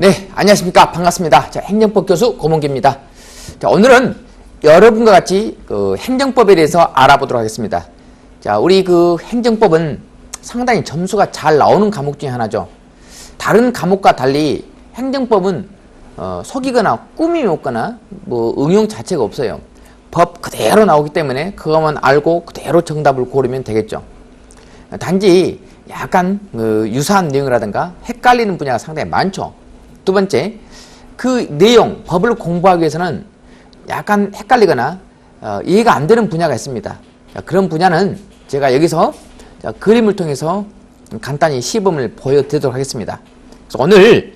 네, 안녕하십니까. 반갑습니다. 자, 행정법 교수 고문기입니다. 자, 오늘은 여러분과 같이 그 행정법에 대해서 알아보도록 하겠습니다. 자, 우리 그 행정법은 상당히 점수가 잘 나오는 과목 중에 하나죠. 다른 과목과 달리 행정법은 속이거나 꾸밈이 없거나 뭐 응용 자체가 없어요. 법 그대로 나오기 때문에 그것만 알고 그대로 정답을 고르면 되겠죠. 단지 약간 유사한 내용이라든가 헷갈리는 분야가 상당히 많죠. 두 번째, 그 내용, 법을 공부하기 위해서는 약간 헷갈리거나 이해가 안 되는 분야가 있습니다. 자, 그런 분야는 제가 여기서 그림을 통해서 간단히 시범을 보여드리도록 하겠습니다. 그래서 오늘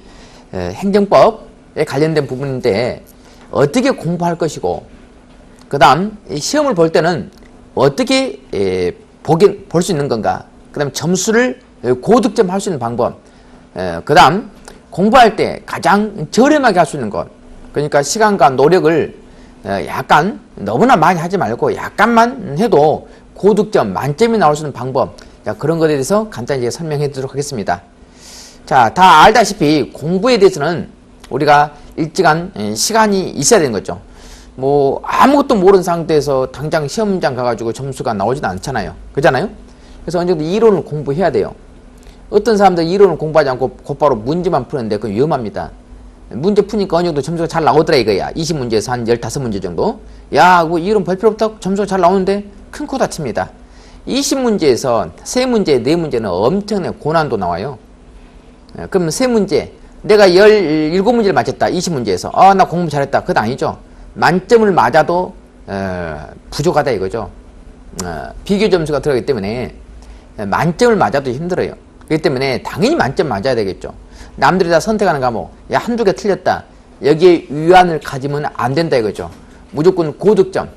행정법에 관련된 부분인데 어떻게 공부할 것이고, 그 다음 시험을 볼 때는 어떻게 볼 수 있는 건가, 그 다음 점수를 고득점 할 수 있는 방법, 그 다음 공부할 때 가장 저렴하게 할 수 있는 것, 그러니까 시간과 노력을 약간 너무나 많이 하지 말고 약간만 해도 고득점 만점이 나올 수 있는 방법, 자, 그런 것에 대해서 간단히 제가 설명해 드리도록 하겠습니다. 자, 다 알다시피 공부에 대해서는 우리가 일정한 시간이 있어야 되는 거죠. 뭐 아무것도 모르는 상태에서 당장 시험장 가가지고 점수가 나오진 않잖아요. 그렇잖아요? 그래서 어느 정도 이론을 공부해야 돼요. 어떤 사람들 이론을 공부하지 않고 곧바로 문제만 푸는데 그건 위험합니다. 문제 푸니까 어느 정도 점수가 잘 나오더라 이거야. 20문제에서 한 15문제 정도. 야, 뭐 이론 볼 필요 없다고 점수가 잘 나오는데 큰 코 다칩니다. 20문제에서 3문제, 4문제는 엄청나게 고난도 나와요. 그럼 3문제, 내가 17문제를 맞췄다. 20문제에서. 아, 나 공부 잘했다. 그건 아니죠. 만점을 맞아도 부족하다 이거죠. 비교 점수가 들어가기 때문에 만점을 맞아도 힘들어요. 그렇기 때문에 당연히 만점 맞아야 되겠죠. 남들이 다 선택하는 과목, 야, 한두 개 틀렸다, 여기에 위안을 가지면 안 된다 이거죠. 무조건 고득점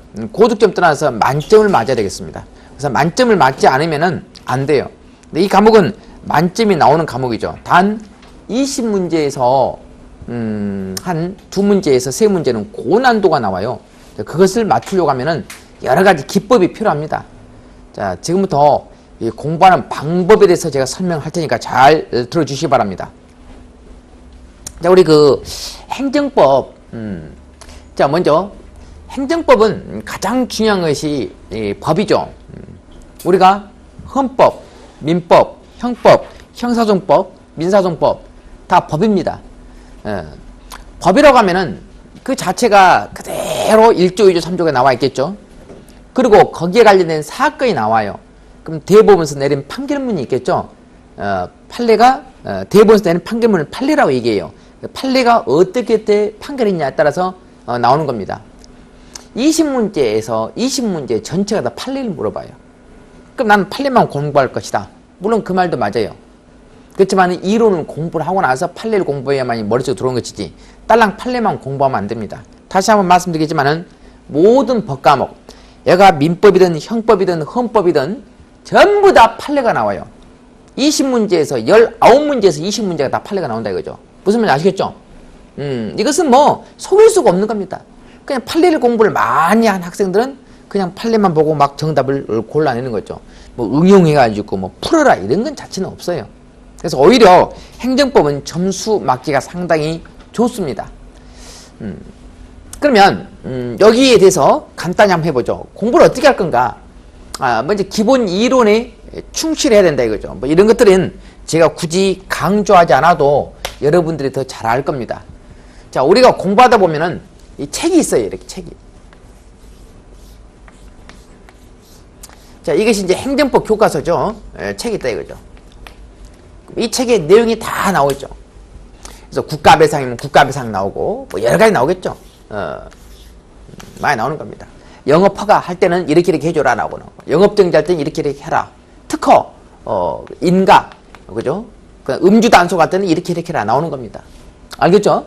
떠나서 만점을 맞아야 되겠습니다. 그래서 만점을 맞지 않으면 안 돼요. 근데 이 과목은 만점이 나오는 과목이죠. 단 20문제에서 한 2문제에서 3문제는 고난도가 나와요. 그것을 맞추려고 하면은 여러 가지 기법이 필요합니다. 자, 지금부터 이 공부하는 방법에 대해서 제가 설명할 테니까 잘 들어주시기 바랍니다. 자, 우리 그 행정법, 자, 먼저 행정법은 가장 중요한 것이 법이죠. 우리가 헌법, 민법, 형법, 형사소송법, 민사소송법 다 법입니다. 법이라고 하면은 그 자체가 그대로 1조, 2조, 3조가 나와 있겠죠. 그리고 거기에 관련된 사건이 나와요. 그럼 대법원에서 내린 판결문이 있겠죠. 판례가 대법원에서 내린 판결문을 판례라고 얘기해요. 판례가 어떻게 판결했냐에 따라서 나오는 겁니다. 20문제 전체가 다 판례를 물어봐요. 그럼 나는 판례만 공부할 것이다. 물론 그 말도 맞아요. 그렇지만 이론을 공부를 하고 나서 판례를 공부해야만 머릿속에 들어오는 것이지 딸랑 판례만 공부하면 안 됩니다. 다시 한번 말씀드리겠지만은 모든 법과목, 얘가 민법이든 형법이든 헌법이든 전부 다 판례가 나와요. 20문제에서 19문제에서 20문제가 다 판례가 나온다 이거죠. 무슨 말인지 아시겠죠? 이것은 뭐 속일 수가 없는 겁니다. 그냥 판례를 공부를 많이 한 학생들은 그냥 판례만 보고 막 정답을 골라내는 거죠. 뭐 응용해가지고 뭐 풀어라 이런 건 자체는 없어요. 그래서 오히려 행정법은 점수 맞기가 상당히 좋습니다. 그러면 여기에 대해서 간단히 한번 해보죠. 공부를 어떻게 할 건가? 먼저 기본 이론에 충실해야 된다 이거죠. 뭐 이런 것들은 제가 굳이 강조하지 않아도 여러분들이 더 잘 알 겁니다. 자, 우리가 공부하다 보면은 이 책이 있어요. 이렇게 책이. 자, 이것이 이제 행정법 교과서죠. 책이 있다 이거죠. 이 책에 내용이 다 나오죠. 그래서 국가배상이면 국가배상 나오고 뭐 여러 가지 나오겠죠. 많이 나오는 겁니다. 영업 허가 할 때는 이렇게 해줘라 나오고, 영업정지 할 때는 이렇게 해라. 특허, 인가, 그죠? 음주 단속 할 때는 이렇게 해라 나오는 겁니다. 알겠죠?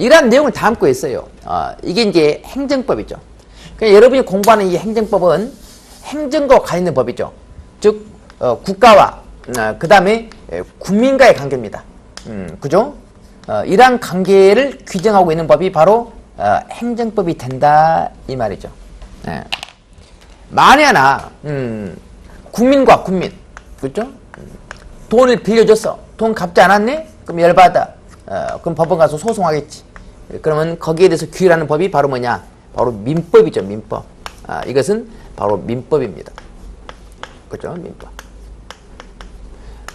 이러한 내용을 담고 있어요. 이게 이제 행정법이죠. 그러니까 여러분이 공부하는 이 행정법은 행정과 관련된 법이죠. 즉, 국가와, 그 다음에 국민과의 관계입니다. 그죠? 이러한 관계를 규정하고 있는 법이 바로 행정법이 된다 이 말이죠. 만에 하나 국민과 국민, 그렇죠? 돈을 빌려줬어. 돈 갚지 않았네? 그럼 열받아. 그럼 법원 가서 소송하겠지. 그러면 거기에 대해서 규율하는 법이 바로 뭐냐? 바로 민법이죠, 민법. 이것은 바로 민법입니다. 그죠? 민법.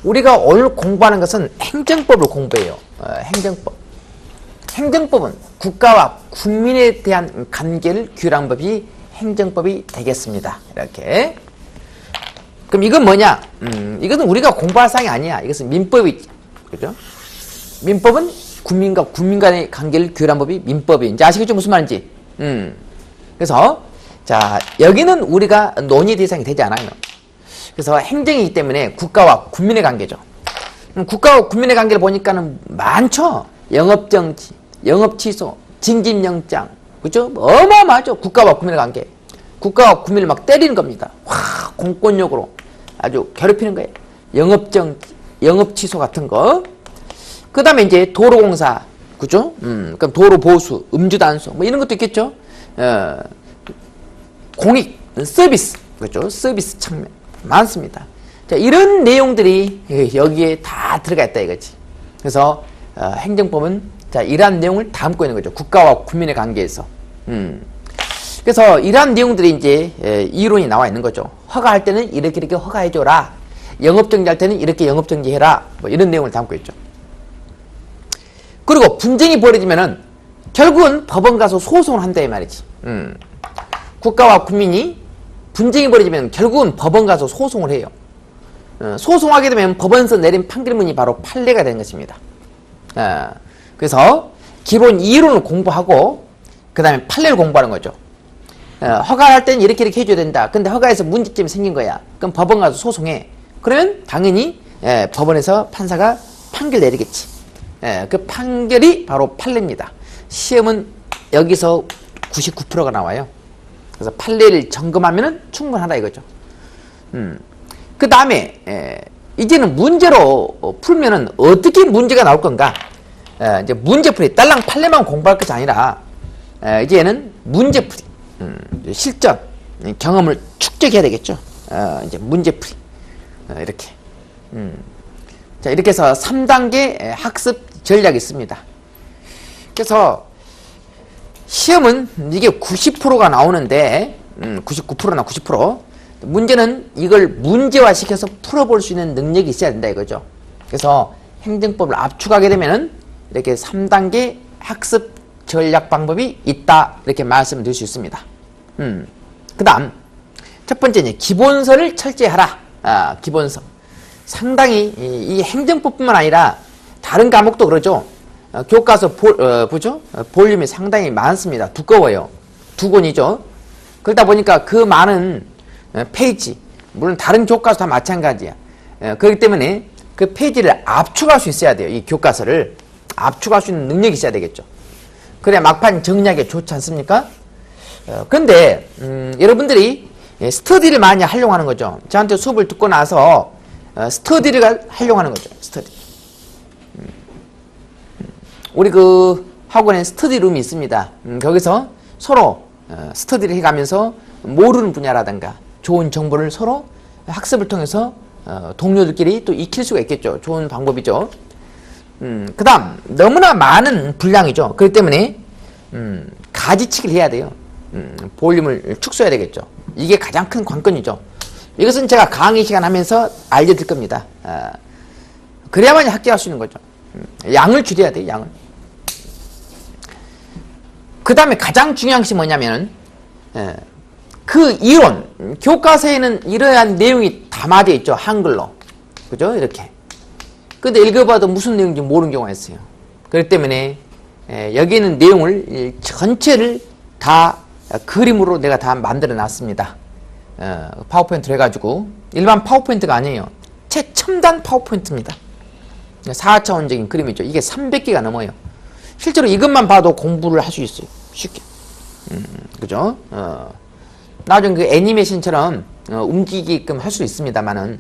우리가 오늘 공부하는 것은 행정법을 공부해요. 행정법. 행정법은 국가와 국민에 대한 관계를 규율한 법이 행정법이 되겠습니다. 이렇게. 그럼 이건 뭐냐? 이것은 우리가 공부할 사항이 아니야. 이것은 민법이지. 그죠? 민법은 국민과 국민 간의 관계를 규율한 법이 민법이. 이제 아시겠죠? 무슨 말인지. 그래서, 자, 여기는 우리가 논의 대상이 되지 않아요. 그래서 행정이기 때문에 국가와 국민의 관계죠. 국가와 국민의 관계를 보니까는 많죠? 영업정지, 영업취소, 징집영장. 그죠? 어마어마하죠? 국가와 국민의 관계. 국가와 국민을 막 때리는 겁니다. 공권력으로 아주 괴롭히는 거예요. 영업정지, 영업취소 같은 거. 그 다음에 이제 도로공사. 그죠? 그럼 도로보수, 음주단속, 뭐 이런 것도 있겠죠? 공익, 서비스. 그죠? 서비스 측면. 많습니다. 자, 이런 내용들이 여기에 다 들어가 있다 이거지. 그래서 행정법은 자, 이러한 내용을 담고 있는 거죠. 국가와 국민의 관계에서. 그래서 이러한 내용들이 이제 이론이 나와 있는 거죠. 허가할 때는 이렇게 허가해줘라. 영업정지할 때는 이렇게 영업정지해라. 뭐 이런 내용을 담고 있죠. 그리고 분쟁이 벌어지면은 결국은 법원 가서 소송을 한다 이 말이지. 국가와 국민이 분쟁이 벌어지면 결국은 법원 가서 소송을 해요. 소송하게 되면 법원에서 내린 판결문이 바로 판례가 되는 것입니다. 그래서 기본 이론을 공부하고 그 다음에 판례를 공부하는 거죠. 허가할 때는 이렇게 해줘야 된다. 근데 허가에서 문제점이 생긴 거야. 그럼 법원 가서 소송해. 그러면 당연히 법원에서 판사가 판결 내리겠지. 그 판결이 바로 판례입니다. 시험은 여기서 99%가 나와요. 그래서 판례를 점검하면 충분하다 이거죠. 그 다음에 이제는 문제로 풀면은 어떻게 문제가 나올 건가? 이제 문제풀이 딸랑 판례만 공부할 것이 아니라 이제는 문제풀이, 실전 경험을 축적해야 되겠죠. 이제 문제풀이 이렇게. 자, 이렇게 해서 3단계 학습 전략이 있습니다. 그래서 시험은 이게 90%가 나오는데 99%나 90% 문제는 이걸 문제화 시켜서 풀어볼 수 있는 능력이 있어야 된다 이거죠. 그래서 행정법을 압축하게 되면은 이렇게 3단계 학습 전략 방법이 있다 이렇게 말씀드릴 수 있습니다. 그 다음 첫 번째 이제 기본서를 철저히하라. 기본서. 상당히 이 행정법뿐만 아니라 다른 과목도 그러죠. 교과서 보죠? 볼륨이 상당히 많습니다. 두꺼워요. 2권이죠. 그러다 보니까 그 많은 페이지, 물론 다른 교과서 다 마찬가지야. 그렇기 때문에 그 페이지를 압축할 수 있어야 돼요. 이 교과서를 압축할 수 있는 능력이 있어야 되겠죠. 그래야 막판 정리하기 좋지 않습니까? 근데 여러분들이 스터디를 많이 활용하는 거죠. 저한테 수업을 듣고 나서 스터디를 활용하는 거죠. 스터디. 우리 그 학원에 스터디룸이 있습니다. 거기서 서로 스터디를 해가면서 모르는 분야라든가 좋은 정보를 서로 학습을 통해서 동료들끼리 또 익힐 수가 있겠죠. 좋은 방법이죠. 그 다음 너무나 많은 분량이죠. 그렇기 때문에 가지치기를 해야 돼요. 볼륨을 축소해야 되겠죠. 이게 가장 큰 관건이죠. 이것은 제가 강의 시간 하면서 알려드릴 겁니다. 그래야만 학習할 수 있는 거죠. 양을 줄여야 돼요. 양을. 그 다음에 가장 중요한 것이 뭐냐면 그 이론, 교과서에는 이러한 내용이 담아져 있죠. 한글로. 그죠? 이렇게. 근데 읽어봐도 무슨 내용인지 모르는 경우가 있어요. 그렇기 때문에 여기 있는 내용을 전체를 다 그림으로 내가 다 만들어 놨습니다. 파워포인트로 해가지고 일반 파워포인트가 아니에요. 최첨단 파워포인트입니다. 4차원적인 그림이죠. 이게 300개가 넘어요. 실제로 이것만 봐도 공부를 할 수 있어요. 쉽게. 그죠? 나중에 그 애니메이션처럼 움직이게끔 할 수 있습니다만은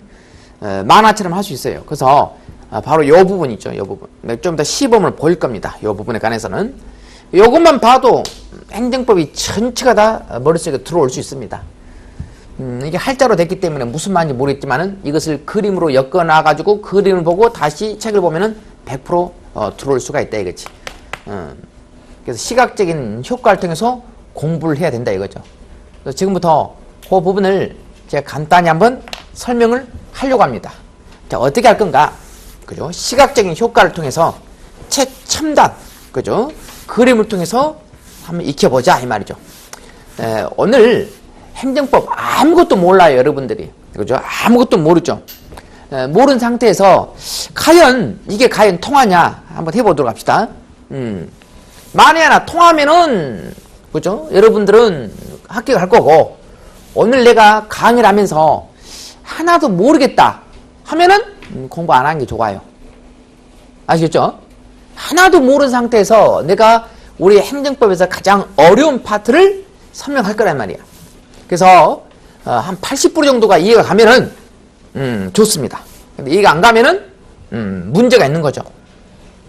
만화처럼 할 수 있어요. 그래서 바로 요 부분 있죠. 요 부분. 좀 더 시범을 보일 겁니다. 요 부분에 관해서는. 요것만 봐도 행정법이 전체가 다 머릿속에 들어올 수 있습니다. 이게 할자로 됐기 때문에 무슨 말인지 모르겠지만은 이것을 그림으로 엮어놔가지고 그림을 보고 다시 책을 보면은 100% 들어올 수가 있다 이거지. 그래서 시각적인 효과를 통해서 공부를 해야 된다 이거죠. 그래서 지금부터 그 부분을 제가 간단히 한번 설명을 하려고 합니다. 자, 어떻게 할 건가? 그죠? 시각적인 효과를 통해서 최첨단, 그죠? 그림을 통해서 한번 익혀보자 이 말이죠. 오늘 행정법 아무것도 몰라요 여러분들이. 그죠? 아무것도 모르죠. 모르는 상태에서 이게 과연 통하냐 한번 해보도록 합시다. 만에 하나 통하면은 그죠? 여러분들은 합격할 거고, 오늘 내가 강의를 하면서 하나도 모르겠다 하면은 공부 안 하는 게 좋아요. 아시겠죠? 하나도 모르는 상태에서 내가 우리 행정법에서 가장 어려운 파트를 설명할 거란 말이야. 그래서 한 80% 정도가 이해가 가면은 좋습니다. 근데 이해가 안 가면은 문제가 있는 거죠.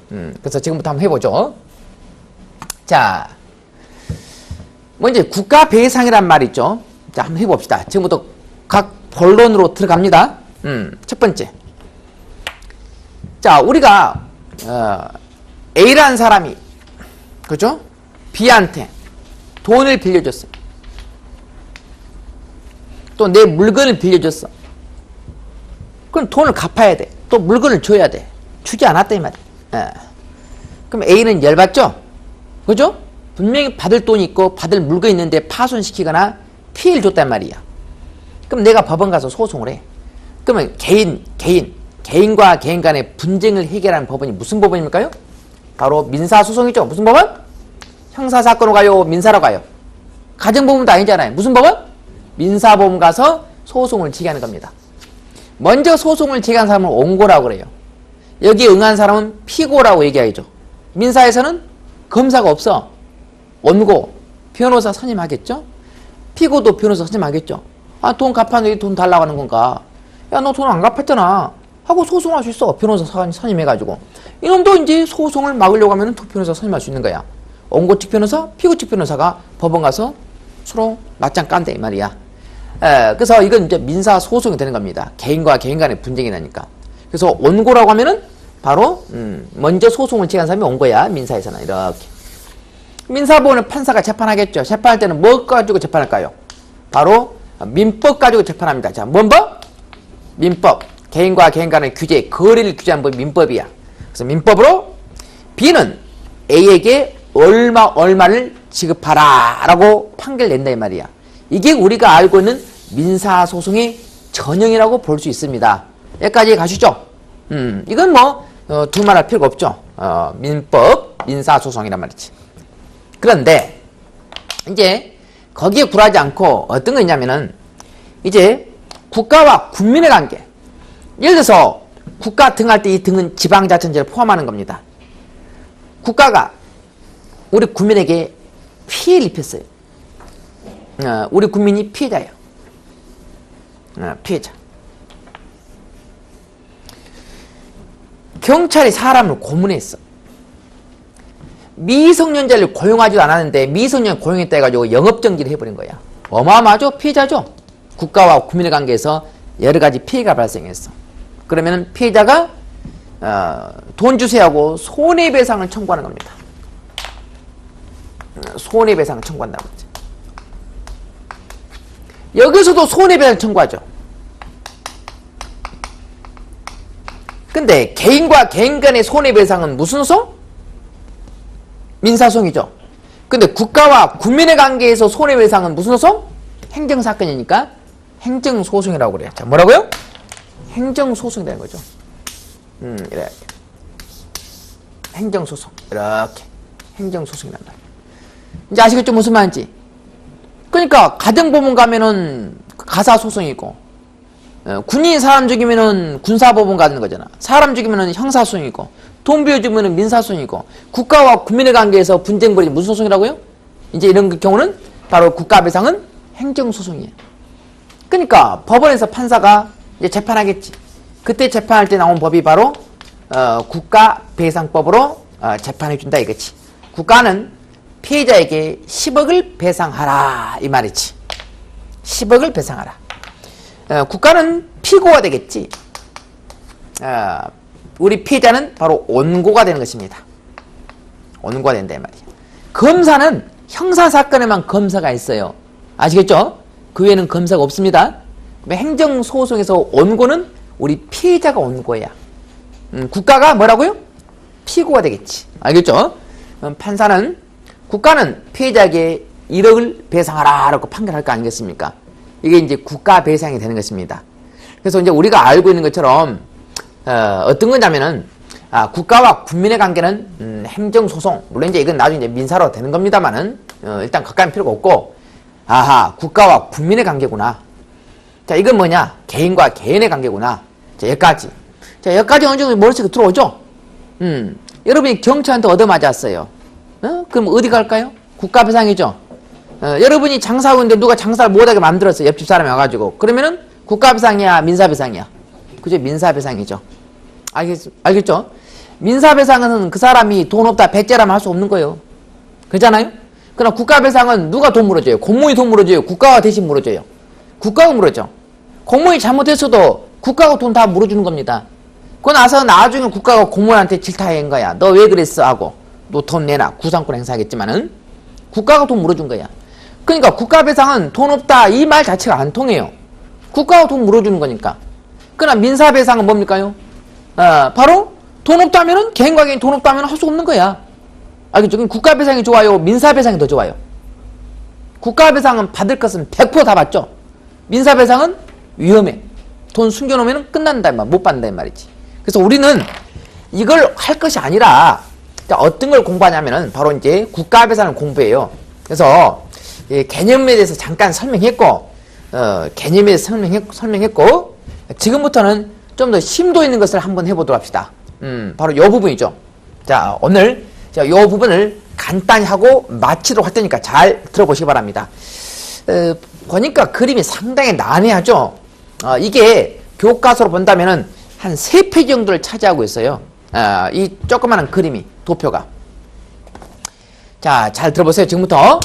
그래서 지금부터 한번 해보죠. 자, 먼저 국가 배상이란 말이 있죠. 자, 한번 해봅시다. 지금부터 각 본론으로 들어갑니다. 첫 번째. 자, 우리가 A라는 사람이 그죠? B한테 돈을 빌려줬어. 또 내 물건을 빌려줬어. 그럼 돈을 갚아야 돼. 또 물건을 줘야 돼. 주지 않았다 이 말이야. 그럼 A는 열받죠? 그죠? 분명히 받을 돈이 있고 받을 물건이 있는데 파손시키거나 피해를 줬단 말이야. 그럼 내가 법원 가서 소송을 해. 그러면 개인과 개인 간의 분쟁을 해결하는 법원이 무슨 법원입니까요? 바로 민사소송이죠. 무슨 법원? 형사사건으로 가요? 민사로 가요? 가정법원도 아니잖아요. 무슨 법원? 민사법원 가서 소송을 제기하는 겁니다. 먼저 소송을 제기한 사람을 원고라고 그래요. 여기에 응한 사람은 피고라고 얘기하죠. 민사에서는 검사가 없어. 원고, 변호사 선임하겠죠? 피고도 변호사 선임하겠죠? 아, 돈 갚았는데 돈 달라고 하는 건가? 야, 너 돈 안 갚았잖아. 하고 소송할 수 있어. 변호사 선임해가지고. 이놈도 이제 소송을 막으려고 하면 두 변호사 선임할 수 있는 거야. 원고 측 변호사, 피고 측 변호사가 법원 가서 서로 맞짱 깐대, 이 말이야. 그래서 이건 이제 민사 소송이 되는 겁니다. 개인과 개인 간의 분쟁이 나니까. 그래서 원고라고 하면은 바로, 먼저 소송을 제기한 사람이 원고야. 민사에서는 이렇게. 민사법원은 판사가 재판하겠죠. 재판할 때는 뭐 가지고 재판할까요? 바로 민법 가지고 재판합니다. 자, 뭔 법? 민법. 개인과 개인 간의 규제, 거래를 규제하는 법이 민법이야. 그래서 민법으로 B는 A에게 얼마를 지급하라 라고 판결 낸다 이 말이야. 이게 우리가 알고 있는 민사소송의 전형이라고 볼 수 있습니다. 여기까지 가시죠. 이건 뭐 두말할 필요가 없죠. 민법, 민사소송이란 말이지. 그런데 이제 거기에 굴하지 않고 어떤 거 있냐면은 이제 국가와 국민의 관계. 예를 들어서 국가 등할 때 이 등은 지방자치제를 포함하는 겁니다. 국가가 우리 국민에게 피해를 입혔어요. 우리 국민이 피해자예요. 피해자. 경찰이 사람을 고문했어. 미성년자를 고용하지도 않았는데 미성년 고용했다 해가지고 영업정지를 해버린 거야. 어마어마하죠? 피해자죠? 국가와 국민의 관계에서 여러가지 피해가 발생했어. 그러면 피해자가 돈 주세요 하고 손해배상을 청구하는 겁니다. 손해배상을 청구한다고 했죠. 여기서도 손해배상을 청구하죠. 근데 개인과 개인 간의 손해배상은 무슨 소송? 민사소송이죠. 근데 국가와 국민의 관계에서 손해배상은 무슨 소송? 행정사건이니까 행정소송이라고 그래요. 자, 뭐라고요? 행정소송이 되는 거죠. 이렇게. 행정소송. 이렇게. 행정소송이란 말이에요. 이제 아시겠죠? 무슨 말인지. 그러니까, 가정법원 가면은 가사소송이고, 군인 사람 죽이면은 군사법원 가는 거잖아. 사람 죽이면은 형사소송이고, 돈 빌려주면은 민사소송이고, 국가와 국민의 관계에서 분쟁 벌이지 무슨 소송이라고요? 이제 이런 경우는 바로 국가배상은 행정소송이에요. 그러니까, 법원에서 판사가 이제 재판하겠지. 그때 재판할 때 나온 법이 바로 국가배상법으로 재판해준다 이거지. 국가는 피해자에게 10억을 배상하라 이 말이지. 10억을 배상하라. 국가는 피고가 되겠지. 우리 피해자는 바로 원고가 되는 것입니다. 원고가 된다 이 말이에요. 검사는 형사사건에만 검사가 있어요. 아시겠죠? 그 외에는 검사가 없습니다. 행정소송에서 원고는 우리 피해자가 원고야. 국가가 뭐라고요? 피고가 되겠지. 알겠죠? 판사는 국가는 피해자에게 1억을 배상하라 라고 판결할 거 아니겠습니까? 이게 이제 국가 배상이 되는 것입니다. 그래서 이제 우리가 알고 있는 것처럼 어떤 거냐면은 국가와 국민의 관계는 행정소송, 물론 이제 이건 나중에 이제 민사로 되는 겁니다만은 일단 가까이 필요가 없고, 아하, 국가와 국민의 관계구나. 자, 이건 뭐냐? 개인과 개인의 관계구나. 자, 여기까지. 자, 여기까지 어느 정도 머릿속에 들어오죠? 여러분이 경찰한테 얻어맞았어요. 그럼 어디 갈까요? 국가배상이죠. 여러분이 장사하고 있는데 누가 장사를 못하게 만들었어요. 옆집 사람이 와가지고. 그러면은 국가배상이야, 민사배상이야? 그죠? 민사배상이죠. 알겠죠? 민사배상은 그 사람이 돈 없다, 백제라면 할 수 없는 거예요. 그렇잖아요? 그러나 국가배상은 누가 돈 물어줘요? 공무원이 돈 물어줘요? 국가가 대신 물어줘요? 국가가 물어줘. 공무원이 잘못했어도 국가가 돈 다 물어주는 겁니다. 그거 나서 나중에 국가가 공무원한테 질타한 거야. 너 왜 그랬어? 하고. 너 돈 내놔. 구상권 행사하겠지만은 국가가 돈 물어준 거야. 그러니까 국가배상은 돈 없다 이 말 자체가 안 통해요. 국가가 돈 물어주는 거니까. 그러나 민사배상은 뭡니까요? 바로 돈 없다면은 개인과 개인 돈 없다면 할 수 없는 거야. 알겠죠? 그럼 국가배상이 좋아요? 민사배상이 더 좋아요? 국가배상은 받을 것은 100% 다 받죠? 민사배상은 위험해. 돈 숨겨놓으면 끝난다, 못 받는다, 말이지. 그래서 우리는 이걸 할 것이 아니라, 어떤 걸 공부하냐면은, 바로 이제 국가배상을 공부해요. 그래서, 개념에 대해서 잠깐 설명했고, 개념에 대해서 설명했고, 지금부터는 좀 더 심도 있는 것을 한번 해보도록 합시다. 바로 요 부분이죠. 자, 오늘, 요 부분을 간단히 하고 마치도록 할 테니까 잘 들어보시기 바랍니다. 보니까 그림이 상당히 난해하죠. 이게 교과서로 본다면은 한 3페이지 정도를 차지하고 있어요. 이 조그마한 그림이, 도표가. 자, 잘 들어보세요. 지금부터.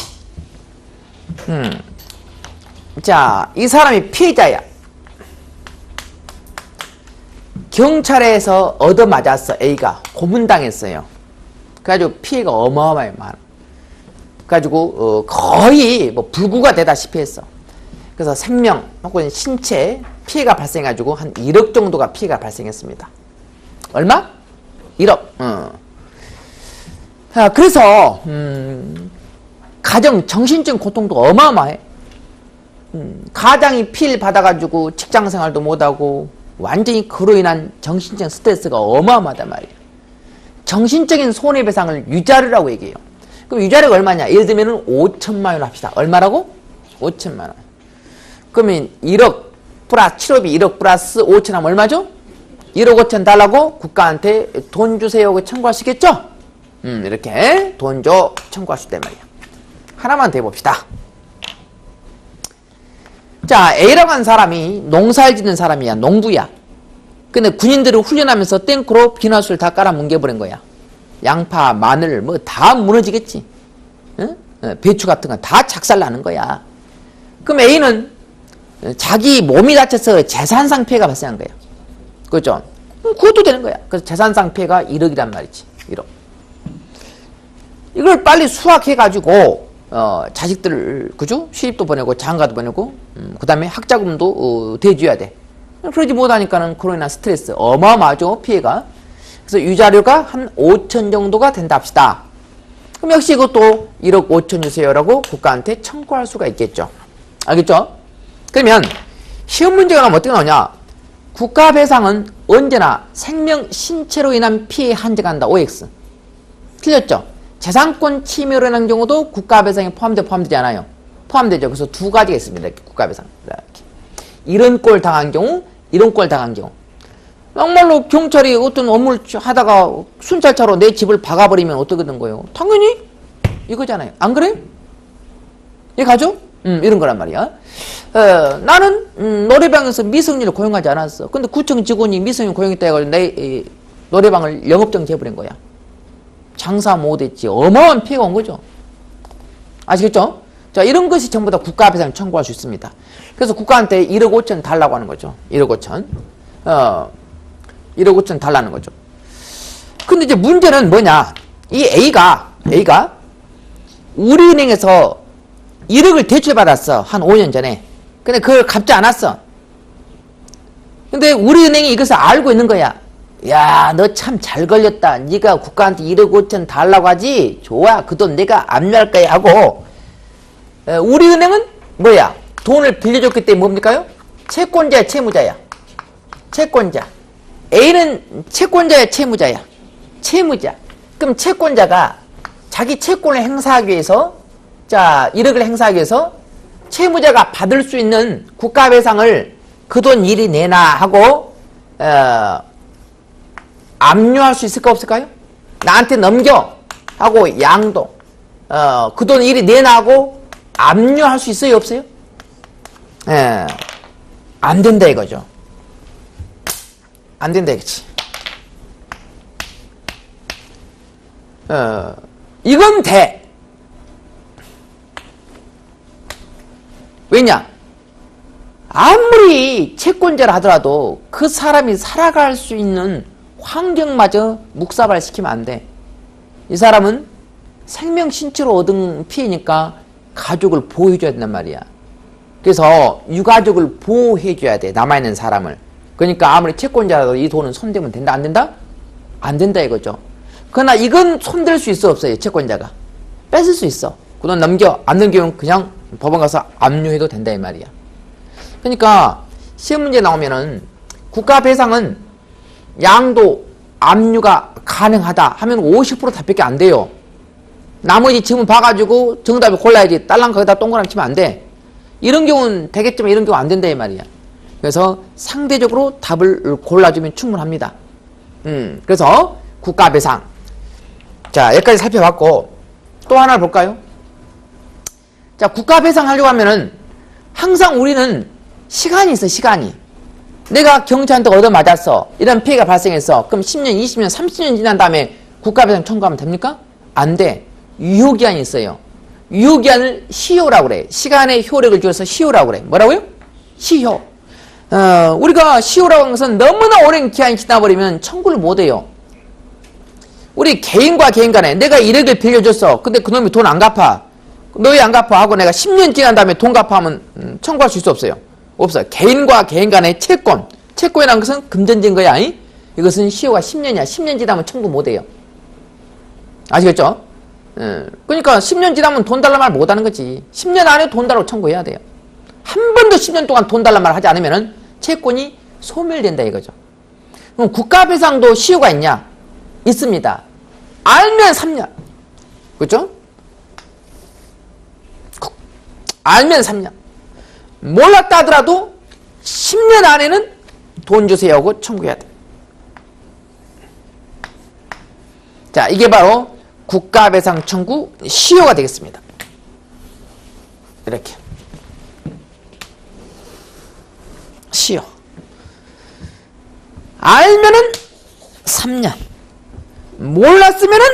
자, 이 사람이 피해자야. 경찰에서 얻어맞았어. A가 고문당했어요. 그래가지고 피해가 어마어마하게 많아. 그래가지고 거의 뭐 불구가 되다시피 했어. 그래서 생명 혹은 신체 피해가 발생해가지고 한 1억 정도가 피해가 발생했습니다. 얼마? 1억. 그래서 가정 정신적 고통도 어마어마해. 가장이 피해를 받아가지고 직장생활도 못하고 완전히 그로 인한 정신적 스트레스가 어마어마하단 말이에요. 정신적인 손해배상을 위자료라고 얘기해요. 그럼 위자료가 얼마냐? 예를 들면 5천만 원 합시다. 얼마라고? 5천만 원. 그러면 1억 플러스 치료비 1억 플러스 5천 하면 얼마죠? 1억 5천 달라고 국가한테 돈 주세요 청구하시겠죠? 이렇게 돈 줘 청구할 수 있단 말이야. 하나만 더 해봅시다. 자, A라고 하는 사람이 농사를 짓는 사람이야. 농부야. 근데 군인들을 훈련하면서 탱크로 비나수를 다 깔아 뭉개버린 거야. 양파, 마늘 뭐 다 무너지겠지. 응? 배추 같은 건 다 작살나는 거야. 그럼 A는 자기 몸이 다쳐서 재산상 피해가 발생한 거야. 그렇죠? 그것도 되는 거야. 그래서 재산상 피해가 1억이란 말이지. 1억. 이걸 빨리 수확해가지고 자식들을 그죠? 시집도 보내고 장가도 보내고 그 다음에 학자금도 대줘야 돼. 그러지 못하니까는 그로 인한 스트레스 어마어마하죠. 피해가. 그래서 위자료가 한 5천 정도가 된다 합시다. 그럼 역시 이것도 1억 5천 주세요라고 국가한테 청구할 수가 있겠죠. 알겠죠? 그러면 시험 문제가 나오면 어떻게 나오냐? 국가배상은 언제나 생명, 신체로 인한 피해 한정한다. OX. 틀렸죠? 재산권 침해로 인한 경우도 국가배상에 포함되지 않아요. 포함되죠. 그래서 두 가지가 있습니다. 국가배상. 이렇게. 이런 꼴 당한 경우, 이런 꼴 당한 경우. 막말로 경찰이 어떤 업무를 하다가 순찰차로 내 집을 박아버리면 어떻게 된 거예요? 당연히 이거잖아요. 안 그래요? 이해가죠? 이런 거란 말이야. 나는 노래방에서 미성년을 고용하지 않았어. 근데 구청 직원이 미성년 고용했다 해가지고 내 노래방을 영업정지 해버린 거야. 장사 못했지. 어마어마한 피해가 온 거죠. 아시겠죠? 자, 이런 것이 전부 다 국가배상 청구할 수 있습니다. 그래서 국가한테 1억 5천 달라고 하는 거죠. 1억 5천. 1억 5천 달라는 거죠. 근데 이제 문제는 뭐냐? 이 A가 우리은행에서 1억을 대출받았어. 한 5년 전에. 근데 그걸 갚지 않았어. 근데 우리은행이 이것을 알고 있는 거야. 야, 너 참 잘 걸렸다. 네가 국가한테 1억 5천 달라고 하지? 좋아. 그 돈 내가 압류할 거야 하고, 우리은행은 뭐야? 돈을 빌려줬기 때문에 뭡니까요? 채권자야, 채무자야? 채권자. A는 채권자야, 채무자야? 채무자. 그럼 채권자가 자기 채권을 행사하기 위해서, 자, 1억을 행사하기 위해서 채무자가 받을 수 있는 국가배상을 그 돈 이리 내놔 하고 압류할 수 있을까 없을까요? 나한테 넘겨 하고 양도 그 돈 이리 내놔 하고 압류할 수 있어요 없어요? 안 된다 이거죠. 안 된다 이거지. 이건 돼. 왜냐? 아무리 채권자라 하더라도 그 사람이 살아갈 수 있는 환경마저 묵사발시키면 안 돼. 이 사람은 생명신체로 얻은 피해니까 가족을 보호해줘야 된단 말이야. 그래서 유가족을 보호해줘야 돼. 남아있는 사람을. 그러니까 아무리 채권자라도 이 돈은 손대면 된다 안 된다? 안 된다 이거죠. 그러나 이건 손댈 수 있어 없어요? 채권자가 뺏을 수 있어. 그 돈 넘겨. 안 넘기면 그냥 법원 가서 압류해도 된다 이 말이야. 그러니까 시험 문제 나오면은 국가배상은 양도 압류가 가능하다 하면 50% 답밖에 안 돼요. 나머지 지문 봐가지고 정답을 골라야지. 딸랑 거기다 동그라미 치면 안 돼. 이런 경우는 되겠지만 이런 경우 안 된다 이 말이야. 그래서 상대적으로 답을 골라주면 충분합니다. 그래서 국가배상. 자, 여기까지 살펴봤고 또 하나 볼까요? 자, 국가배상 하려고 하면은 항상 우리는 시간이 있어, 시간이. 내가 경찰한테 얻어맞았어. 이런 피해가 발생했어. 그럼 10년, 20년, 30년 지난 다음에 국가배상 청구하면 됩니까? 안 돼. 유효기한이 있어요. 유효기한을 시효라고 그래. 시간의 효력을 줄여서 시효라고 그래. 뭐라고요? 시효. 우리가 시효라고 하는 것은 너무나 오랜 기한이 지나버리면 청구를 못해요. 우리 개인과 개인 간에 내가 1억을 빌려줬어. 근데 그놈이 돈 안 갚아. 너 왜 안 갚아? 하고 내가 10년 지난 다음에 돈 갚아하면 청구할 수 있어 없어요? 없어요. 개인과 개인 간의 채권. 채권이라는 것은 금전증거야. 이것은 시효가 10년이야. 10년 지나면 청구 못해요. 아시겠죠? 그러니까 10년 지나면 돈 달라 말 못하는 거지. 10년 안에 돈 달라고 청구해야 돼요. 한 번도 10년 동안 돈 달라 말 하지 않으면 채권이 소멸된다 이거죠. 그럼 국가배상도 시효가 있냐? 있습니다. 알면 3년. 그렇죠? 알면 3년. 몰랐다 하더라도 10년 안에는 돈 주세요 하고 청구해야 돼. 자, 이게 바로 국가배상 청구 시효가 되겠습니다. 이렇게. 시효. 알면은 3년. 몰랐으면은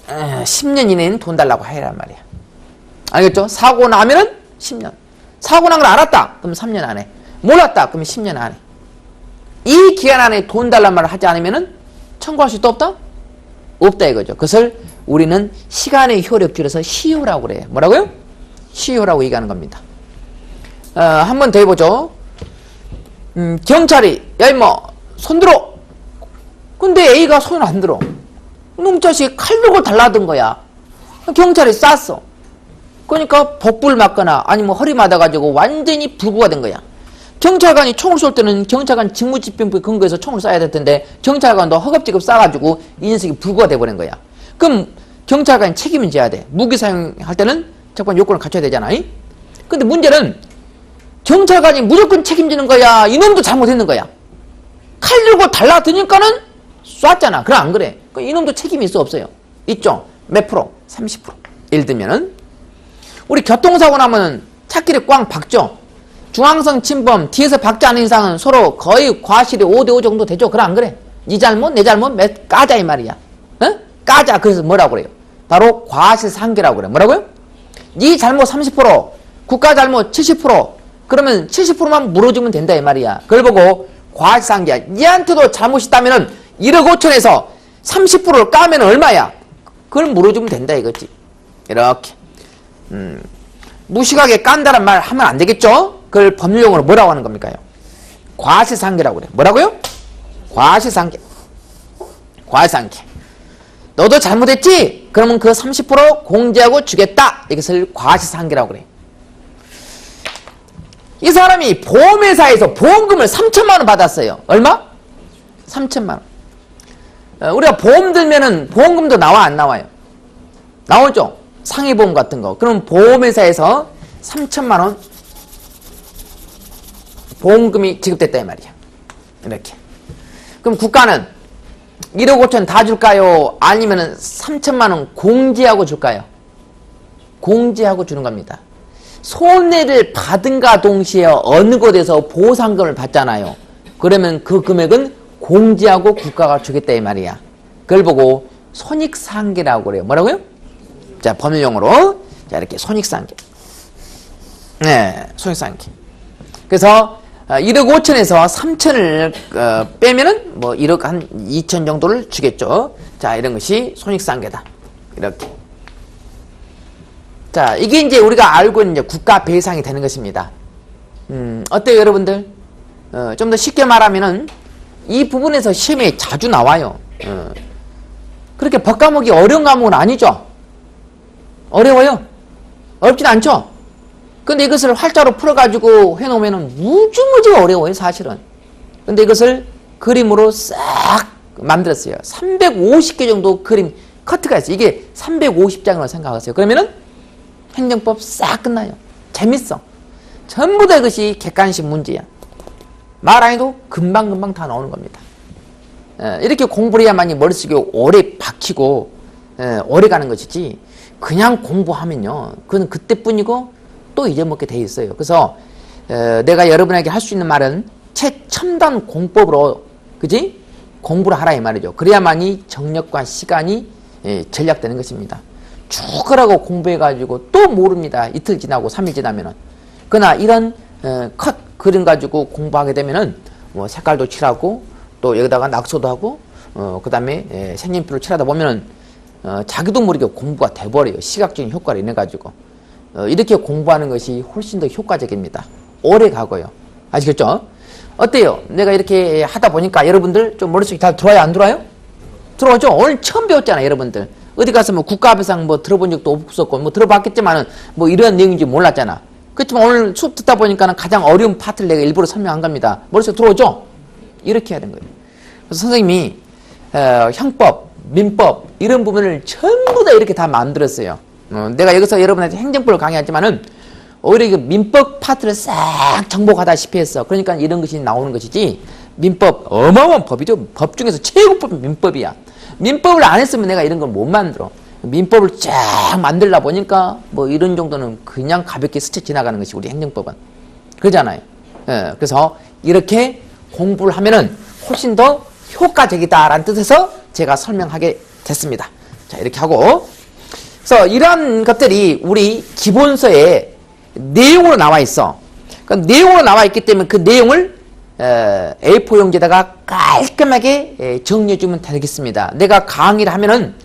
10년 이내는 돈 달라고 해란 말이야. 알겠죠? 사고 나면은 10년. 사고 난 걸 알았다. 그럼 3년 안에. 몰랐다. 그럼 10년 안에. 이 기간 안에 돈 달란 말을 하지 않으면은 청구할 수 있다 없다? 없다 이거죠. 그것을 우리는 시간의 효력 줄여서 시효라고 그래. 뭐라고요? 시효라고 얘기하는 겁니다. 한 번 더 해보죠. 경찰이 야 임마 손 들어. 근데 A가 손을 안 들어. 놈 자식이 칼 들고 달라든 거야. 경찰이 쐈어. 그러니까 복부를 맞거나 아니면 허리 맞아가지고 완전히 불구가 된 거야. 경찰관이 총을 쏠 때는 경찰관 직무집행부에 근거해서 총을 쏴야 될 텐데 경찰관도 허겁지겁 쏴가지고 이 녀석이 불구가 돼버린 거야. 그럼 경찰관이 책임을 져야 돼. 무기 사용할 때는 적반 요건을 갖춰야 되잖아. 근데 문제는 경찰관이 무조건 책임지는 거야? 이놈도 잘못했는 거야? 칼 들고 달라드니까는 쐈잖아. 그래 안 그래? 이놈도 책임이 있어 없어요? 있죠. 몇 프로? 30%. 예를 들면은 우리 교통사고 나면 차끼리 꽝 박죠. 중앙선 침범 뒤에서 박지 않은 이상은 서로 거의 과실이 5대5 정도 되죠. 그래 안 그래? 네 잘못 내 잘못 까자 이 말이야. 어? 까자. 그래서 뭐라고 그래요? 바로 과실상계라고 그래. 뭐라고요? 네 잘못 30%, 국가 잘못 70%. 그러면 70%만 물어주면 된다 이 말이야. 그걸 보고 과실상계야. 니한테도 잘못이 있다면은 1억 5천에서 30%를 까면 얼마야? 그걸 물어주면 된다 이거지. 이렇게. 무식하게 깐다란 말 하면 안 되겠죠? 그걸 법률용어로 뭐라고 하는 겁니까요? 과시상계라고 그래. 뭐라고요? 과시상계. 과시상계. 너도 잘못했지? 그러면 그 30% 공제하고 주겠다. 이것을 과시상계라고 그래. 이 사람이 보험회사에서 보험금을 3천만 원 받았어요. 얼마? 3천만 원. 우리가 보험 들면은 보험금도 나와 안 나와요? 나오죠? 상해보험 같은 거. 그럼 보험회사에서 3천만 원 보험금이 지급됐다 이 말이야. 이렇게. 그럼 국가는 1억 5천 다 줄까요? 아니면은 3천만 원 공제하고 줄까요? 공제하고 주는 겁니다. 손해를 받은가 동시에 어느 곳에서 보상금을 받잖아요. 그러면 그 금액은 공제하고 국가가 주겠다 이 말이야. 그걸 보고 손익상계라고 그래요. 뭐라고요? 자, 법률용어로 자 이렇게 손익상계. 네, 손익상계. 그래서 1억 5천에서 3천을 빼면은 뭐 1억 한 2천 정도를 주겠죠. 자, 이런 것이 손익상계다. 이렇게. 자, 이게 이제 우리가 알고 있는 이제 국가 배상이 되는 것입니다. 어때요, 여러분들? 좀 더 쉽게 말하면은 이 부분에서 시험에 자주 나와요. 그렇게 법 과목이 어려운 과목은 아니죠? 어려워요? 어렵진 않죠? 근데 이것을 활자로 풀어가지고 해놓으면 무지무지 어려워요, 사실은. 근데 이것을 그림으로 싹 만들었어요. 350개 정도 그림, 커트가 있어요. 이게 350장으로 생각하세요. 그러면은 행정법 싹 끝나요. 재밌어. 전부 다 이것이 객관식 문제야. 말 안 해도 금방금방 다 나오는 겁니다. 이렇게 공부를 해야만이 머릿속에 오래 박히고 오래 가는 것이지 그냥 공부하면요. 그건 그때뿐이고 또 잊어먹게 돼 있어요. 그래서 내가 여러분에게 할 수 있는 말은 최첨단 공법으로 그지? 공부를 하라 이 말이죠. 그래야만이 정력과 시간이 절약되는 것입니다. 쭉 하라고 공부해가지고 또 모릅니다. 이틀 지나고 3일 지나면은. 그러나 이런 컷 그림 가지고 공부하게 되면은 뭐 색깔도 칠하고 또 여기다가 낙서도 하고 그 다음에 색연필로 칠하다 보면은 자기도 모르게 공부가 돼버려요. 시각적인 효과를 인해가지고. 이렇게 공부하는 것이 훨씬 더 효과적입니다. 오래 가고요. 아시겠죠? 어때요? 내가 이렇게 하다 보니까 여러분들 좀 머릿속에 다 들어와요? 안 들어와요? 들어오죠? 오늘 처음 배웠잖아요, 여러분들. 어디 가서 뭐 국가배상 뭐 들어본 적도 없었고, 뭐 들어봤겠지만은 뭐 이런 내용인지 몰랐잖아. 그렇지만 오늘 수업 듣다 보니까는 가장 어려운 파트를 내가 일부러 설명한 겁니다. 머릿속에 들어오죠? 이렇게 해야 되는 거예요. 그래서 선생님이, 형법, 민법, 이런 부분을 전부 다 이렇게 다 만들었어요. 내가 여기서 여러분한테 행정법을 강의하지만은 오히려 이 민법 파트를 싹 정복하다시피 했어. 그러니까 이런 것이 나오는 것이지, 민법, 어마어마한 법이죠. 법 중에서 최고법은 민법이야. 민법을 안 했으면 내가 이런 걸 못 만들어. 민법을 쫙 만들다 보니까 뭐 이런 정도는 그냥 가볍게 스쳐 지나가는 것이 우리 행정법은. 그러잖아요. 그래서 이렇게 공부를 하면은 훨씬 더 효과적이다라는 뜻에서 제가 설명하게 됐습니다. 자, 이렇게 하고. 그래서 이러한 것들이 우리 기본서에 내용으로 나와 있어. 그 내용으로 나와 있기 때문에 그 내용을 A4 용지에다가 깔끔하게 정리해주면 되겠습니다. 내가 강의를 하면은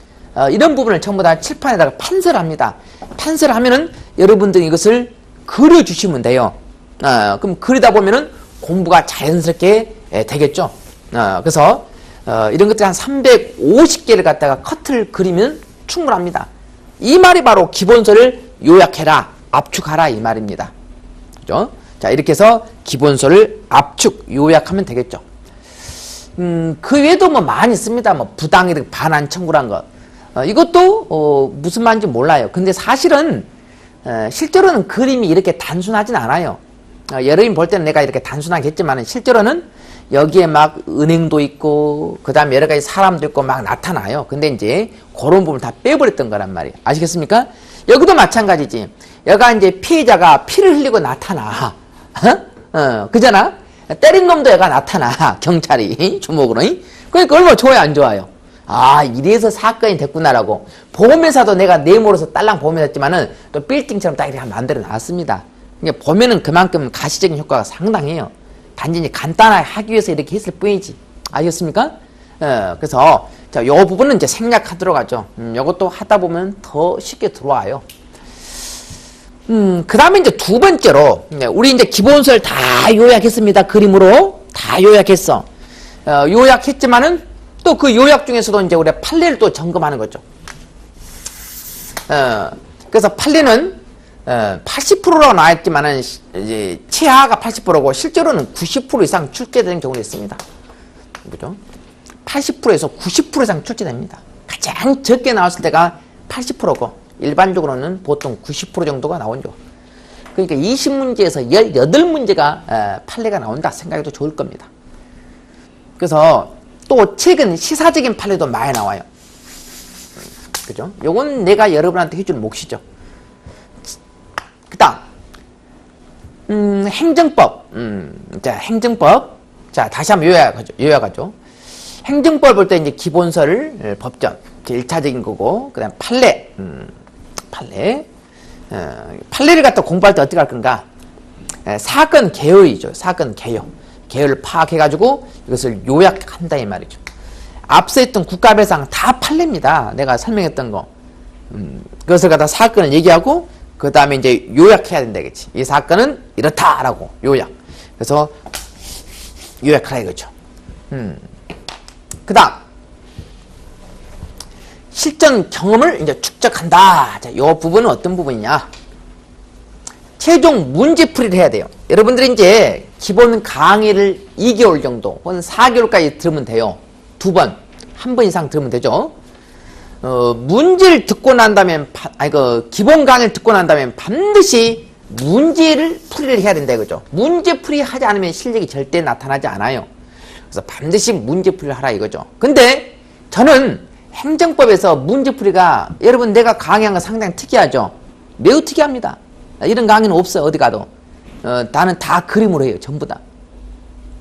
이런 부분을 전부 다 칠판에다가 판서를 합니다. 판서를 하면은 여러분들이 이것을 그려주시면 돼요. 그럼 그리다 보면은 공부가 자연스럽게 되겠죠. 그래서 이런 것들 한 350개를 갖다가 커트를 그리면 충분합니다. 이 말이 바로 기본서를 요약해라, 압축하라 이 말입니다. 그죠? 자, 이렇게 해서 기본서를 압축, 요약하면 되겠죠. 그 외에도 뭐 많이 씁니다. 뭐 부당이득 반환 청구란 거. 이것도 무슨 말인지 몰라요. 근데 사실은 실제로는 그림이 이렇게 단순하진 않아요. 여러분 볼 때는 내가 이렇게 단순하게 했지만 실제로는 여기에 막 은행도 있고 그 다음에 여러 가지 사람도 있고 막 나타나요. 근데 이제 그런 부분을 다 빼버렸던 거란 말이에요. 아시겠습니까? 여기도 마찬가지지. 여기가 이제 피해자가 피를 흘리고 나타나. 그잖아? 때린 놈도 얘가 나타나. 경찰이 주먹으로. 그러니까 얼마나 좋아요, 안 좋아요? 아, 이래서 사건이 됐구나라고. 보험회사도 내가 네모로서 딸랑 보험회사였지만은 또 빌딩처럼 딱 이렇게 만들어 놨습니다. 그러니까 보면은 그만큼 가시적인 효과가 상당해요. 단지 간단하게 하기 위해서 이렇게 했을 뿐이지. 아시겠습니까? 그래서 자, 요 부분은 이제 생략하도록 하죠. 요것도 하다 보면 더 쉽게 들어와요. 그 다음에 이제 두 번째로, 우리 이제 기본설 다 요약했습니다. 그림으로. 다 요약했어. 요약했지만은 또 그 요약 중에서도 이제 우리가 판례를 또 점검하는 거죠. 그래서 판례는 80%로 나왔지만은 이제 최하가 80%고 실제로는 90% 이상 출제되는 경우도 있습니다. 그죠? 80%에서 90% 이상 출제됩니다. 가장 적게 나왔을 때가 80%고 일반적으로는 보통 90% 정도가 나오죠. 그러니까 20문제에서 18문제가 판례가 나온다 생각해도 좋을 겁니다. 그래서 또 최근 시사적인 판례도 많이 나와요. 그죠? 요건 내가 여러분한테 해줄 몫이죠. 그 다음 행정법. 자, 행정법. 자, 다시 한번 요약하죠. 행정법 볼 때 이제 기본설, 법전, 제 1차적인 거고, 그 다음 판례. 판례. 판례를 갖다 공부할 때 어떻게 할 건가? 사건 개요이죠. 사건 개요. 개요를 파악해가지고 이것을 요약한다 이 말이죠. 앞서 했던 국가배상 다 판례입니다. 내가 설명했던 거. 그것을 갖다 사건을 얘기하고 그 다음에 이제 요약해야 된다 그치. 이 사건은 이렇다라고 요약. 그래서 요약하라 이거죠. 그 다음 실전 경험을 이제 축적한다. 자, 요 부분은 어떤 부분이냐? 최종 문제풀이를 해야 돼요. 여러분들이 이제 기본 강의를 2개월 정도 혹은 4개월까지 들으면 돼요. 2번, 1번 이상 들으면 되죠. 문제를 듣고 난 다음에, 기본 강의를 듣고 난 다음에 반드시 문제를 풀이를 해야 된다 이거죠. 문제풀이 하지 않으면 실력이 절대 나타나지 않아요. 그래서 반드시 문제풀이를 하라 이거죠. 근데 저는 행정법에서 문제풀이가 여러분 내가 강의한 거 상당히 특이하죠. 매우 특이합니다. 이런 강의는 없어요. 어디 가도. 나는 다 그림으로 해요. 전부 다.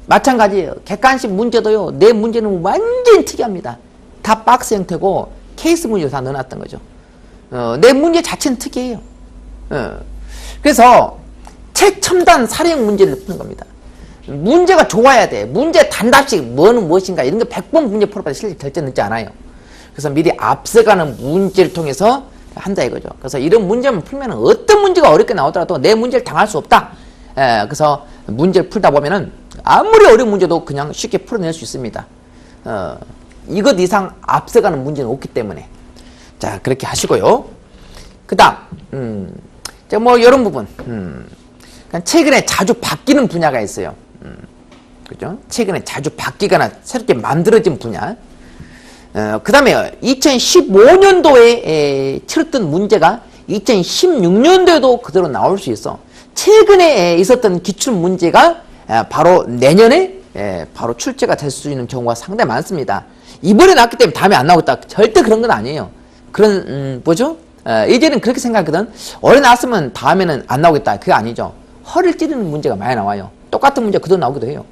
마찬가지예요. 객관식 문제도요. 내 문제는 완전히 특이합니다. 다 박스 형태고 케이스 문제로 다 넣어놨던 거죠. 내 문제 자체는 특이해요. 그래서 최첨단 사례형 문제를 푸는 겁니다. 문제가 좋아야 돼. 문제 단답식 뭐는 무엇인가 이런 거 100번 문제 풀어봐도 실력 절대 늦지 않아요. 그래서 미리 앞서가는 문제를 통해서 한다 이거죠. 그래서 이런 문제만 풀면 어떤 문제가 어렵게 나오더라도 내 문제를 당할 수 없다. 그래서 문제를 풀다 보면은 아무리 어려운 문제도 그냥 쉽게 풀어낼 수 있습니다. 이것 이상 앞서가는 문제는 없기 때문에. 자, 그렇게 하시고요. 그 다음, 뭐, 이런 부분. 최근에 자주 바뀌는 분야가 있어요. 그죠? 최근에 자주 바뀌거나 새롭게 만들어진 분야. 그 다음에 2015년도에 치렀던 문제가 2016년도에도 그대로 나올 수 있어. 최근에 있었던 기출 문제가 바로 내년에 바로 출제가 될 수 있는 경우가 상당히 많습니다. 이번에 나왔기 때문에 다음에 안 나오겠다. 절대 그런 건 아니에요. 그런 뭐죠? 예전에는 그렇게 생각하거든. 올해 나왔으면 다음에는 안 나오겠다. 그게 아니죠. 허를 찌르는 문제가 많이 나와요. 똑같은 문제 그대로 나오기도 해요.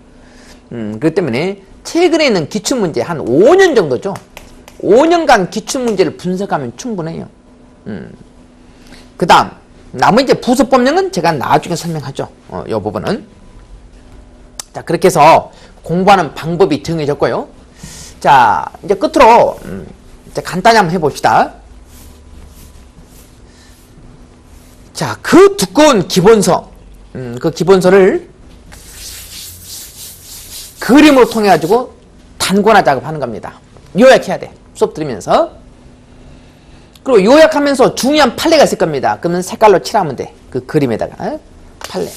그렇기 때문에 최근에 있는 기출문제 한 5년 정도죠. 5년간 기출문제를 분석하면 충분해요. 그 다음 나머지 부수법령은 제가 나중에 설명하죠. 이 부분은. 자, 그렇게 해서 공부하는 방법이 정해졌고요. 자, 이제 끝으로 이제 간단히 한번 해봅시다. 자, 그 두꺼운 기본서, 그 기본서를 그림으로 통해 가지고 단권화 작업하는 겁니다. 요약해야 돼. 수업 들으면서. 그리고 요약하면서 중요한 판례가 있을 겁니다. 그러면 색깔로 칠하면 돼. 그 그림에다가 판례.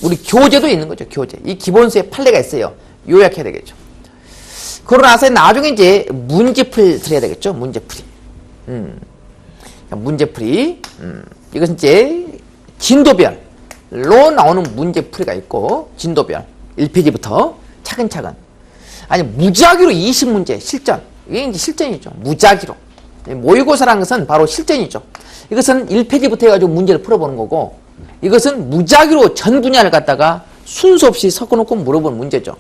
우리 교재도 있는 거죠. 교재. 이 기본서에 판례가 있어요. 요약해야 되겠죠. 그러고 나서 나중에 이제 문제풀이 들어야 되겠죠. 문제풀이. 문제풀이. 이것은 이제 진도별로 나오는 문제풀이가 있고, 진도별. 1페이지부터 차근차근. 아니, 무작위로 20문제 실전. 이게 이제 실전이죠. 무작위로. 모의고사라는 것은 바로 실전이죠. 이것은 1페이지부터 해가지고 문제를 풀어보는 거고, 이것은 무작위로 전 분야를 갖다가 순서 없이 섞어놓고 물어보는 문제죠.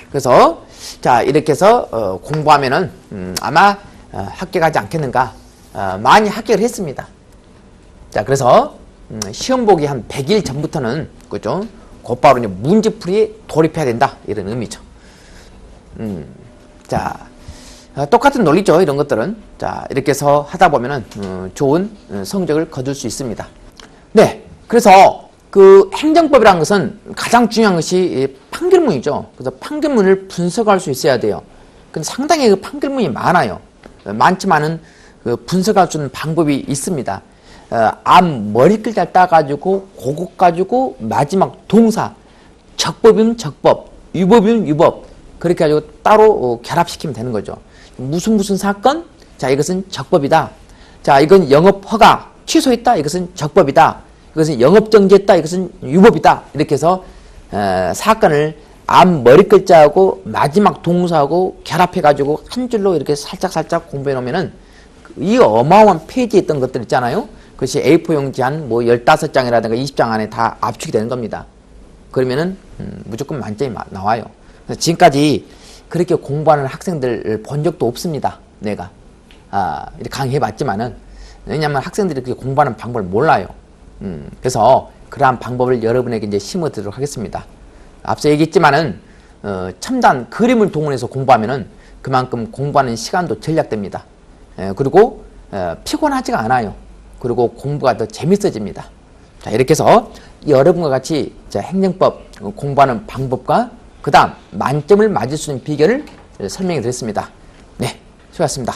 그래서 자, 이렇게 해서 공부하면은 아마 합격하지 않겠는가. 많이 합격을 했습니다. 자, 그래서 시험 보기 한 100일 전부터는 그죠? 곧바로 이제 문제풀이에 돌입해야 된다 이런 의미죠. 자, 똑같은 논리죠. 이런 것들은. 자, 이렇게 해서 하다 보면은 좋은 성적을 거둘 수 있습니다. 네. 그래서 그 행정법이라는 것은 가장 중요한 것이 판결문이죠. 그래서 판결문을 분석할 수 있어야 돼요. 근데 상당히 그 판결문이 많아요. 많지만은 그 분석할 수 있는 방법이 있습니다. 앞 머리 글자 따가지고 그거 가지고 마지막 동사 적법이면 적법, 유법이면 유법 그렇게 가지고 따로 결합시키면 되는 거죠. 무슨 사건? 자, 이것은 적법이다. 자, 이건 영업 허가 취소했다. 이것은 적법이다. 이것은 영업 정지했다. 이것은 유법이다. 이렇게 해서 사건을 앞 머리 글자하고 마지막 동사하고 결합해 가지고 한 줄로 이렇게 살짝 공부해 놓으면은 이 어마어마한 페이지에 있던 것들 있잖아요. 그것이 A4 용지 한 뭐 15장이라든가 20장 안에 다 압축이 되는 겁니다. 그러면은 무조건 만점이 나와요. 그래서 지금까지 그렇게 공부하는 학생들 본 적도 없습니다. 내가 이렇게 강의해 봤지만은 왜냐하면 학생들이 그렇게 공부하는 방법을 몰라요. 그래서 그러한 방법을 여러분에게 이제 심어드리도록 하겠습니다. 앞서 얘기했지만은 첨단 그림을 동원해서 공부하면은 그만큼 공부하는 시간도 절약됩니다. 그리고 피곤하지가 않아요. 그리고 공부가 더 재밌어집니다. 자, 이렇게 해서 여러분과 같이 행정법 공부하는 방법과 그 다음 만점을 맞을 수 있는 비결을 설명해 드렸습니다. 네, 수고하셨습니다.